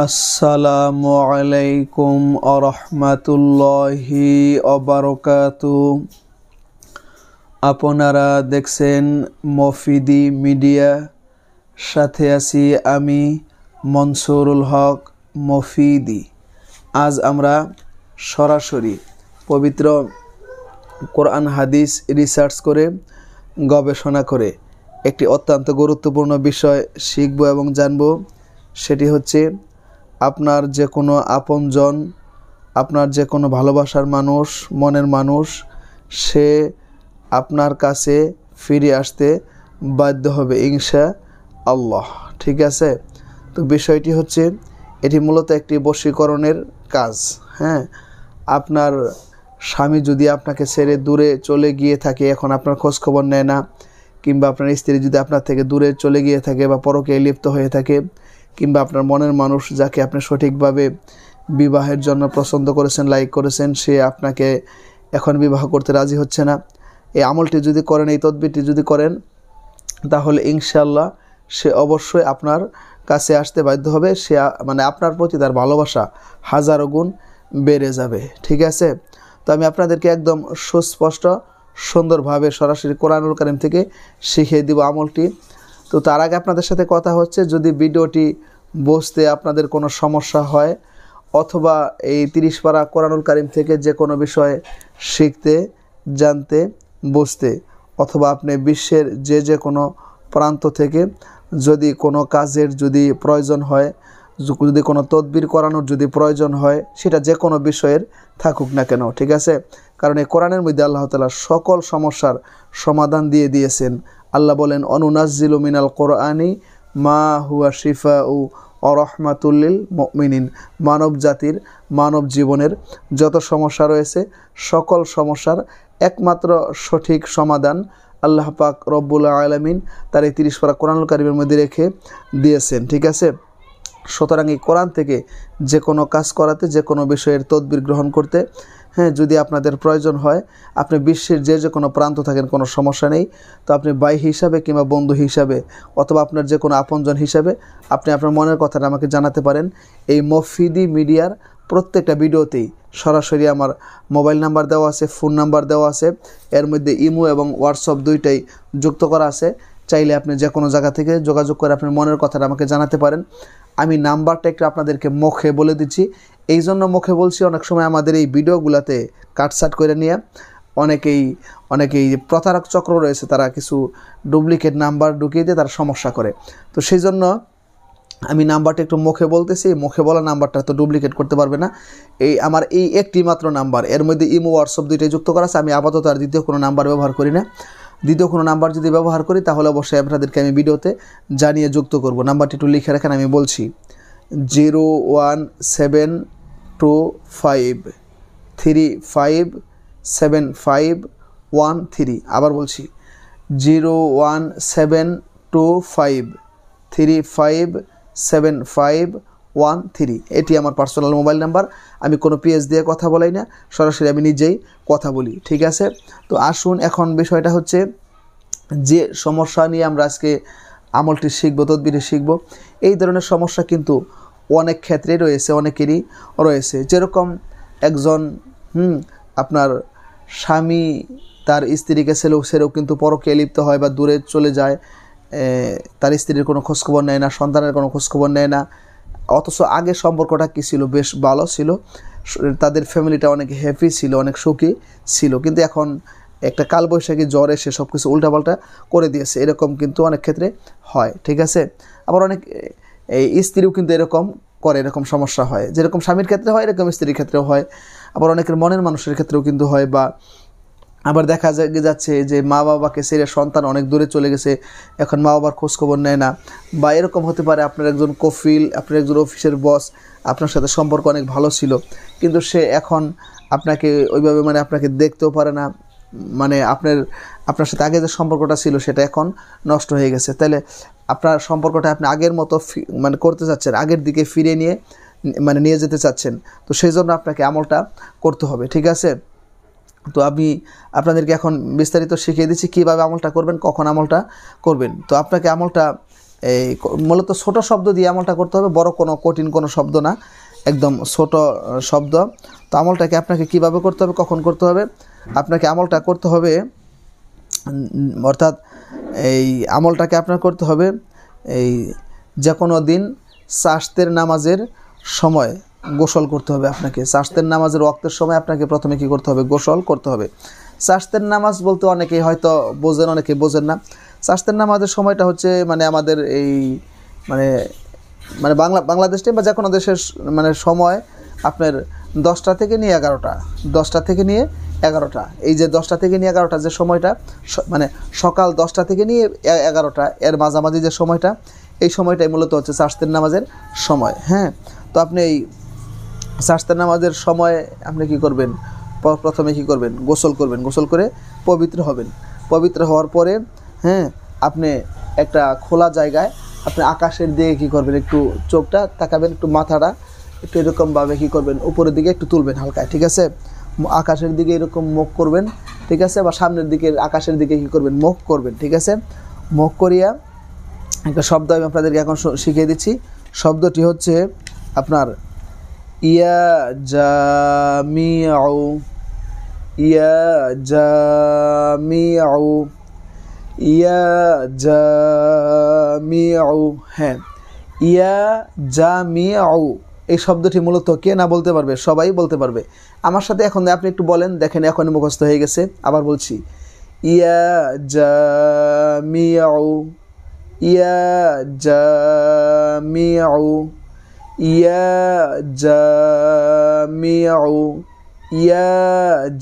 আসসালামু আলাইকুম আরহামাতুল্লাহি অবারকাতু। আপনারা দেখছেন মফিদি মিডিয়া, সাথে আছি আমি মনসুরুল হক মফিদি। আজ আমরা সরাসরি পবিত্র কোরআন হাদিস রিসার্চ করে গবেষণা করে একটি অত্যন্ত গুরুত্বপূর্ণ বিষয় শিখব এবং জানব। সেটি হচ্ছে আপনার যে কোনো আপনজন, আপনার যে কোনো ভালোবাসার মানুষ, মনের মানুষ, সে আপনার কাছে ফিরে আসতে বাধ্য হবে ইনশাআল্লাহ। ঠিক আছে? তো বিষয়টি হচ্ছে, এটি মূলত একটি বশীকরণের কাজ। হ্যাঁ, আপনার স্বামী যদি আপনাকে ছেড়ে দূরে চলে গিয়ে থাকে, এখন আপনার খোঁজখবর নেয় না, কিংবা আপনার স্ত্রী যদি আপনার থেকে দূরে চলে গিয়ে থাকে বা পরকে লিপ্ত হয়ে থাকে, কিংবা আপনার মনের মানুষ যাকে আপনি সঠিকভাবে বিবাহের জন্য পছন্দ করেছেন, লাইক করেছেন, সে আপনাকে এখন বিবাহ করতে রাজি হচ্ছে না, এই আমলটি যদি করেন, এই তদবিরটি যদি করেন, তাহলে ইনশাআল্লাহ সে অবশ্যই আপনার কাছে আসতে বাধ্য হবে। সে আপনার প্রতি তার ভালোবাসা হাজারো গুণ বেড়ে যাবে। ঠিক আছে? তো আমি আপনাদেরকে একদম সুস্পষ্ট সুন্দরভাবে সরাসরি কোরআনুল কারীম থেকে শিখিয়ে দিব আমলটি। তো তার আগে আপনাদের সাথে কথা হচ্ছে, যদি ভিডিওটি বুঝতে আপনাদের কোনো সমস্যা হয়, অথবা এই 30 পারা কোরআনুল কারীম থেকে যে কোনো বিষয়ে শিখতে, জানতে, বুঝতে, অথবা আপনি বিশ্বের যে কোনো প্রান্ত থেকে যদি কোনো কাজের যদি প্রয়োজন হয়, যদি কোনো তদবির করানোর যদি প্রয়োজন হয়, সেটা যে কোনো বিষয়ের থাকুক না কেন, ঠিক আছে? কারণ এই কোরআনের মধ্যে আল্লাহ তাআলা সকল সমস্যার সমাধান দিয়ে দিয়েছেন। আল্লাহ বলেন, অনুনাজ্জিলু মিনাল কোরআনি মা হুয়া শিফাউ ওয়া রাহমাতুল লিল মুমিনিন। মানব জাতির, মানব জীবনের যত সমস্যা রয়েছে, সকল সমস্যার একমাত্র সঠিক সমাধান আল্লাহ পাক রব্বুল আলামিন তার এই 30 পারা কোরআনুল কারীমের মধ্যে রেখে দিয়েছেন। ঠিক আছে? সুতরাং এই কোরআন থেকে যে কোনো কাজ করাতে, যে কোনো বিষয়ের তদবির গ্রহণ করতে, হ্যাঁ, যদি আপনাদের প্রয়োজন হয়, আপনি বিশ্বের যে কোনো প্রান্ত থাকেন, কোনো সমস্যা নেই। তো আপনি ভাই হিসাবে কিংবা বন্ধু হিসাবে, অথবা আপনার যে কোনো আপনজন হিসাবে আপনি আপনার মনের কথাটা আমাকে জানাতে পারেন। এই মফিদি মিডিয়ার প্রত্যেকটা ভিডিওতেই সরাসরি আমার মোবাইল নাম্বার দেওয়া আছে, ফোন নাম্বার দেওয়া আছে, এর মধ্যে ইমো এবং হোয়াটসঅ্যাপ দুইটাই যুক্ত করা আছে। চাইলে আপনি যে কোনো জায়গা থেকে যোগাযোগ করে আপনার মনের কথাটা আমাকে জানাতে পারেন। আমি নাম্বারটা একটু আপনাদেরকে মুখে বলে দিচ্ছি। এই জন্য মুখে বলছি, অনেক সময় আমাদের এই ভিডিওগুলোতে কাটসাট করে নিয়ে অনেকেই প্রতারক চক্র রয়েছে, তারা কিছু ডুপ্লিকেট নাম্বার ঢুকিয়ে দিয়ে তারা সমস্যা করে। তো সেই জন্য আমি নাম্বারটা একটু মুখে বলতেছি। মুখে বলা নাম্বারটা তো ডুপ্লিকেট করতে পারবে না। আমার এই একটি মাত্র নাম্বার, এর মধ্যে ইমো হোয়াটসঅ্যাপ দুইটাই যুক্ত করা আছে। আমি আপাতত আর দ্বিতীয় কোনো নাম্বার ব্যবহার করি না। দ্বিতীয় কোনো নাম্বার যদি ব্যবহার করি, তাহলে অবশ্যই আপনাদেরকে আমি ভিডিওতে জানিয়ে যুক্ত করব। নাম্বারটি একটু লিখে রাখেন, আমি বলছি 01725357513। আবার বলছি 01725357513। এটি আমার পার্সোনাল মোবাইল নাম্বার। আমি কোনো পেজ দিয়ে কথা বলাই না, সরাসরি আমি নিজেই কথা বলি। ঠিক আছে? তো আসুন, এখন বিষয়টা হচ্ছে, যে সমস্যা নিয়ে আমরা আজকে আমলটি শিখব, তদবিরটি শিখব, এই ধরনের সমস্যা কিন্তু অনেক ক্ষেত্রে রয়েছে, অনেকেরই রয়েছে। যেরকম একজন আপনার স্বামী তার স্ত্রীকে ছেড়েও কিন্তু পরকে লিপ্ত হয় বা দূরে চলে যায়, তার স্ত্রীর কোনো খোঁজখবর নেয় না, সন্তানের কোনো খোঁজখবর নেয় না, অথচ আগের সম্পর্কটা কী ছিল, বেশ ভালো ছিল, তাদের ফ্যামিলিটা অনেক হ্যাপি ছিল, অনেক সুখী ছিল, কিন্তু এখন একটা কালবৈশাখী জ্বর এসে সব কিছু উল্টাপাল্টা করে দিয়েছে। এরকম কিন্তু অনেক ক্ষেত্রে হয়। ঠিক আছে? আবার অনেক স্ত্রীও কিন্তু এরকম করে, এরকম সমস্যা হয়। যেরকম স্বামীর ক্ষেত্রে হয়, এরকম স্ত্রীর ক্ষেত্রেও হয়। আবার অনেকের মনের মানুষের ক্ষেত্রেও কিন্তু হয়। বা আবার দেখা যাচ্ছে যে মা বাবাকে ছেড়ে সন্তান অনেক দূরে চলে গেছে, এখন মা বাবার খোঁজখবর নেয় না। বা এরকম হতে পারে, আপনার একজন কফিল, আপনার একজন অফিসের বস, আপনার সাথে সম্পর্ক অনেক ভালো ছিল, কিন্তু সে এখন আপনাকে ওইভাবে আপনাকে দেখতেও পারে না, আপনার সাথে আগে যে সম্পর্কটা ছিল সেটা এখন নষ্ট হয়ে গেছে। তাহলে আপনার সম্পর্কটা আপনি আগের মতো করতে চাচ্ছেন, আগের দিকে ফিরে নিয়ে যেতে চাচ্ছেন। তো সেই জন্য আপনাকে আমলটা করতে হবে। ঠিক আছে? তো আমি আপনাদেরকে এখন বিস্তারিত শিখিয়ে দিচ্ছি কীভাবে আমলটা করবেন, কখন আমলটা করবেন। তো আপনাকে আমলটা এই মূলত ছোট শব্দ দিয়ে আমলটা করতে হবে, বড় কোনো কঠিন কোনো শব্দ না, একদম ছোট শব্দ। তো আমলটাকে আপনাকে কিভাবে করতে হবে, কখন করতে হবে? আপনাকে আমলটা করতে হবে, অর্থাৎ এই আমলটাকে আপনার করতে হবে এই যে কোনো দিন চাশতের নামাজের সময় গোসল করতে হবে। আপনাকে চাশতের নামাজের ওয়াক্তের সময় আপনাকে প্রথমে কি করতে হবে? গোসল করতে হবে। চাশতের নামাজ বলতে অনেকেই হয়তো বোঝেন, অনেকেই বোঝেন না। চাশতের নামাজের সময়টা হচ্ছে মানে আমাদের এই মানে মানে বাংলাদেশে বা যে কোনো দেশের মানে সময় আপনার 10টা থেকে নিয়ে 11টা, 10টা থেকে নিয়ে 11টা, এই যে 10টা থেকে নিয়ে 11টা যে সময়টা, মানে সকাল 10টা থেকে নিয়ে 11টা এর মাঝামাঝি যে সময়টা, এই সময়টাই মূলত হচ্ছে চাশতের নামাজের সময়। হ্যাঁ, তো আপনি এই চাশতের নামাজের সময় আপনি কি করবেন? প্রথমে কি করবেন? গোসল করবেন। গোসল করে পবিত্র হবেন। পবিত্র হওয়ার পরে হ্যাঁ, আপনি একটা খোলা জায়গায় আপনি আকাশের দিকে কী করবেন? একটু চোখটা তাকাবেন, একটু মাথাটা একটু এরকমভাবে কী করবেন? উপরের দিকে একটু তুলবেন হালকা, ঠিক আছে? আকাশের দিকে এরকম মুখ করবেন, ঠিক আছে? বা সামনের দিকে আকাশের দিকে কী করবেন? মুখ করবেন, ঠিক আছে? মুখ করিয়া একটা শব্দ আমি আপনাদেরকে এখন শিখিয়ে দিচ্ছি। শব্দটি হচ্ছে আপনার ইয়া জামিউ, ইয়া জামিউ, ইয়া জামিউ। হ্যাঁ, ইয়া জামিউ এই শব্দটি মূলত কে না বলতে পারবে? সবাই বলতে পারবে। আমার সাথে এখন আপনি একটু বলেন, দেখেন এখনই মুখস্থ হয়ে গেছে। আবার বলছি, ইয়া জামিউ, ইয়া জামিউ, ইয়া জামিউ, ইয়া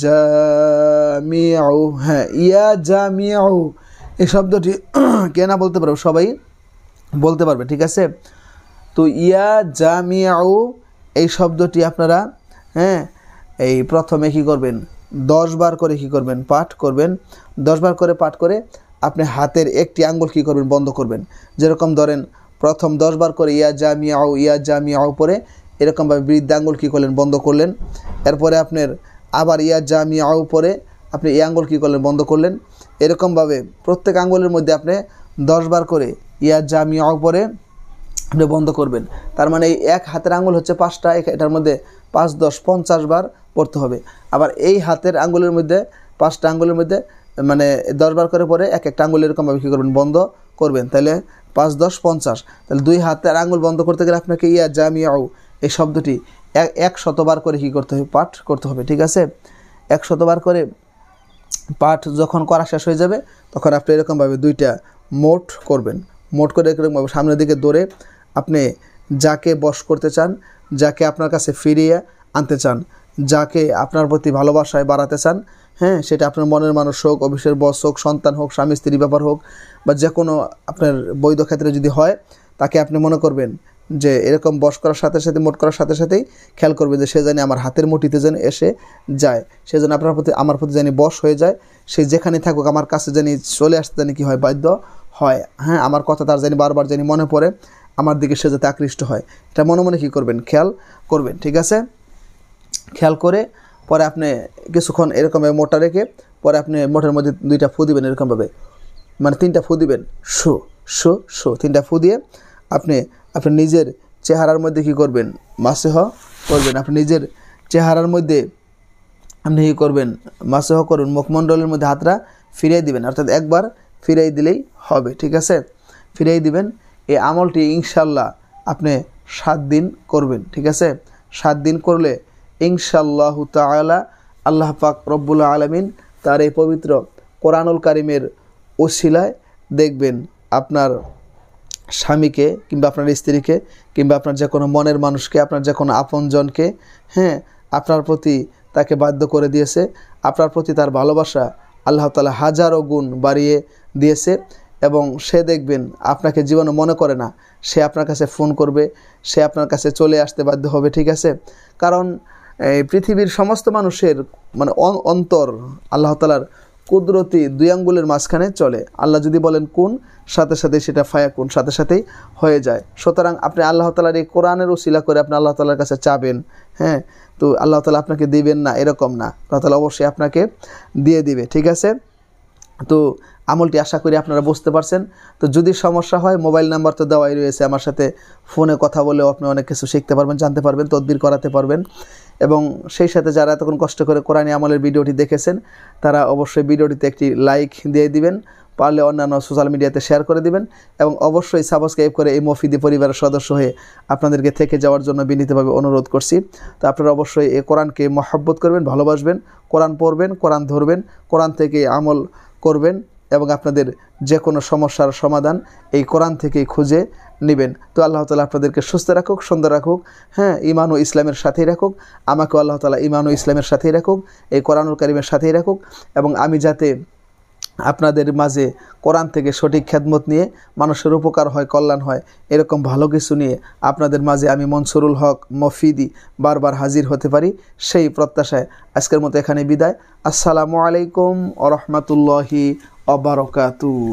জামিউ। হ্যাঁ, ইয়া জামিউ এই শব্দটি কে না বলতে পারবে? সবাই বলতে পারবে, ঠিক আছে? তো ইয়া জামিউ এই শব্দটি আপনারা হ্যাঁ এই প্রথমে কী করবেন? 10 বার করে কী করবেন? পাঠ করবেন। 10 বার করে পাঠ করে আপনি হাতের একটি আঙ্গুল কী করবেন? বন্ধ করবেন। যেরকম ধরেন প্রথম 10 বার করে ইয়া জামিউ, ইয়া জামিউ পরে এরকমভাবে বৃদ্ধ আঙ্গুল কী করলেন? বন্ধ করলেন। এরপরে আপনার আবার ইয়া জামিউ পরে আপনি এই আঙ্গুল কী করলেন? বন্ধ করলেন। এরকমভাবে প্রত্যেক আঙ্গুলের মধ্যে আপনি 10 বার করে ইয়া জামিউ পরে আপনি বন্ধ করবেন। তার মানে এই এক হাতের আঙ্গুল হচ্ছে 5টা, এটার মধ্যে 5, 10, 50 বার পড়তে হবে। আবার এই হাতের আঙ্গুলের মধ্যে 5টা আঙ্গুলের মধ্যে মানে 10 বার করে পরে এক একটা আঙ্গুল এরকমভাবে কী করবেন? বন্ধ করবেন। তাহলে 5, 10, 50, তাহলে 2 হাতের আঙ্গুল বন্ধ করতে গেলে আপনাকে ইয়া জামিউ এই শব্দটি 100 বার করে কী করতে হবে? পাঠ করতে হবে, ঠিক আছে? 100 বার করে পাঠ যখন করা শেষ হয়ে যাবে তখন আপনি এরকমভাবে 2টা মোট করবেন। মোট করে এরকমভাবে সামনের দিকে দৌড়ে আপনি যাকে বশ করতে চান, যাকে আপনার কাছে ফিরিয়ে আনতে চান, যাকে আপনার প্রতি ভালোবাসায় বাড়াতে চান, হ্যাঁ, সেটা আপনার মনের মানুষ হোক, অফিসের বস হোক, সন্তান হোক, স্বামী স্ত্রী ব্যাপার হোক, বা যে কোনো আপনার বৈধ ক্ষেত্রে যদি হয়, তাকে আপনি মনে করবেন যে এরকম বশ করার সাথে সাথে মোট করার সাথে সাথেই খেয়াল করবে যে সে জানি আমার হাতের মুঠিতে যেন এসে যায়, সে যেন আপনার প্রতি আমার প্রতি জানি বশ হয়ে যায়, সে যেখানে থাকুক আমার কাছে জানি চলে আসতে জানি কী হয়? বাধ্য হয়। হ্যাঁ, আমার কথা তার জানি বারবার জানি মনে পড়ে, আমার দিকে সে যাতে আকৃষ্ট হয়, এটা মনে মনে কী করবেন? খেয়াল করবেন, ঠিক আছে? খেয়াল করে পরে আপনি কিছুক্ষণ এরকমভাবে মোটা রেখে পরে আপনি মোটার মধ্যে 2টা ফু দিবেন এরকমভাবে, মানে 3টা ফু দিবেন, শো শো শো 3টা ফু দিয়ে আপনি আপনার নিজের চেহারার মধ্যে কী করবেন? মাসেহ করবেন। আপনি নিজের চেহারার মধ্যে আপনি কী করবেন? মাসেহ করুন। মুখমণ্ডলের মধ্যে হাতটা ফিরিয়ে দিবেন, অর্থাৎ একবার ফিরিয়ে দিলেই হবে, ঠিক আছে? ফিরিয়ে দিবেন। এই আমলটি ইনশাল্লাহ আপনি 7 দিন করবেন, ঠিক আছে? 7 দিন করলে ইনশাআল্লাহু তাআলা আল্লাহ পাক রব্বুল আলামিন তার এই পবিত্র কোরআনুল কারিমের ওসিলায় দেখবেন আপনার স্বামীকে কিংবা আপনার স্ত্রীকে কিংবা আপনার যে কোনো মনের মানুষকে, আপনার যে কোনো আপনজনকে, হ্যাঁ, আপনার প্রতি তাকে বাধ্য করে দিয়েছে। আপনার প্রতি তার ভালোবাসা আল্লাহ তাআলা হাজারো গুণ বাড়িয়ে দিয়েছে এবং সে দেখবেন আপনাকে জীবনে মনে করে না, সে আপনার কাছে ফোন করবে, সে আপনার কাছে চলে আসতে বাধ্য হবে, ঠিক আছে? কারণ এই পৃথিবীর সমস্ত মানুষের মানে অন্তর আল্লাহ তাআলার কুদরতি 2 আঙ্গুলের মাঝখানে চলে। আল্লাহ যদি বলেন কোন, সাথে সাথে সেটা ফায়াকুন, সাথে সাথেই হয়ে যায়। সুতরাং আপনি আল্লাহ তাআলার এই কোরআনের ওসিলা করে আপনি আল্লাহ তাআলার কাছে চাবেন, হ্যাঁ, তো আল্লাহ তাআলা আপনাকে দিবেন না এরকম না, আল্লাহ তাআলা অবশ্যই আপনাকে দিয়ে দিবে, ঠিক আছে? তো আমলটি আশা করি আপনারা বুঝতে পারছেন। তো যদি সমস্যা হয় মোবাইল নাম্বার তো দেওয়াই রয়েছে, আমার সাথে ফোনে কথা বলেও আপনি অনেক কিছু শিখতে পারবেন, জানতে পারবেন, তদবির করাতে পারবেন। এবং সেই সাথে যারা এতক্ষণ কষ্ট করে কোরআনী আমলের ভিডিওটি দেখেছেন তারা অবশ্যই ভিডিওটিতে একটি লাইক দিয়ে দিবেন, পারলে অন্যান্য সোশ্যাল মিডিয়াতে শেয়ার করে দিবেন এবং অবশ্যই সাবস্ক্রাইব করে এই মফিদি পরিবারের সদস্য হয়ে আপনাদেরকে থেকে যাওয়ার জন্য বিনীতভাবে অনুরোধ করছি। তো আপনারা অবশ্যই এই কোরআনকে মহব্বত করবেন, ভালোবাসবেন, কোরআন পড়বেন, কোরআন ধরবেন, কোরআন থেকে আমল করবেন এবং আপনাদের যে কোনো সমস্যার সমাধান এই কোরআন থেকেই খুঁজে নেবেন। তো আল্লাহ তাআলা আপনাদেরকে সুস্থ রাখুক, সুন্দর রাখুক, হ্যাঁ, ঈমান ও ইসলামের সাথেই রাখুক। আমাকেও আল্লাহ তাআলা ঈমান ও ইসলামের সাথেই রাখুক, এই কোরআনুল কারীমের সাথেই রাখুক এবং আমি যাতে আপনাদের মাঝে কোরআন থেকে সঠিক খেদমত নিয়ে মানুষের উপকার হয়, কল্যাণ হয়, এরকম ভালো কিছু নিয়ে আপনাদের মাঝে আমি মনসুরুল হক মফিদি বারবার হাজির হতে পারি, সেই প্রত্যাশায় আজকের মতো এখানে বিদায়। আসসালামু আলাইকুম ওয়া রাহমাতুল্লাহি ওয়া বারাকাতুহু।